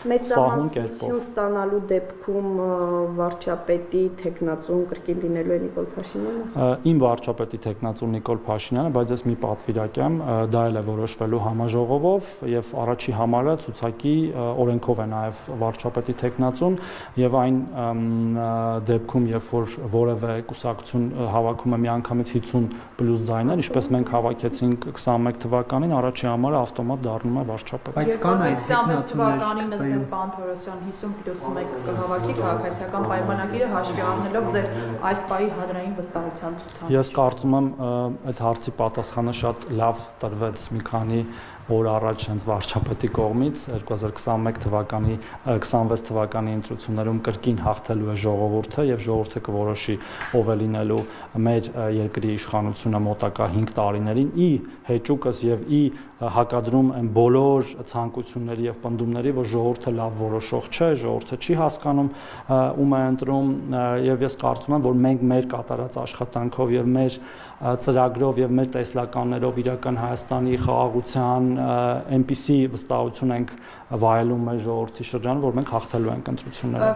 սահուն կերպով։ Մեծամասնություն ստանալու դեպքում վարչապետի թեկնածուն կրկին լինելու է Նիկոլ Փաշինյանը։ Իմ վարչապետի թեկնածուն Նիկոլ Փաշինյանը, բայց ես մի պատվիրակեմ, դա էլ է որոշվելու համաժողովով եւ առաջի համարը ցուցակի օրենքով է նաեւ վարչապետի թեկնածուն եւ այն դեպքում, երբ որ որևէ կուսակցություն հավաքում է միանգամից 50+ ձայներ, ինչպես մենք հավաքեցինք 21 թվականին, առաջի համարը ավտոմատ դառնում է վարչապետ։ Բայց կան այդ 2026 թվականին ասես պարոն Թորոսյան 50+1 կհավաքի քաղաքացիական պայմանագիրը հաշվի առնելով ձեր այս պահի հանրային վստահության ցուցակը։ Ես կարծում եմ այդ հարցի պատասխանը շատ լավ տրվեց մի քանի օր առաջ հենց վարչապետի կողմից 2021 թվականի 26 թվականի ընտրություններում կրկին հաղթելու է ժողովուրդը եւ ժողովուրդը կորոշի ով է լինելու մեր երկրի իշխանությունը մոտակա 5 տարիներին ի հեճուկս եւ ի հակադրում են բոլոր ցանկությունների եւ պնդումների, որ ժողովուրդը լավ որոշող չէ, ժողովուրդը չի հասկանում ում է ընտրում եւ ես կարծում եմ, որ մենք մեր կատարած աշխատանքով եւ մեր ծրագրով եւ մեր տեսլականներով իրական Հայաստանի խաղաղության այնպիսի վստահություն ենք վայելում մեր ժողովրդի շրջանում, որ մենք հաղթելու ենք ընտրությունները։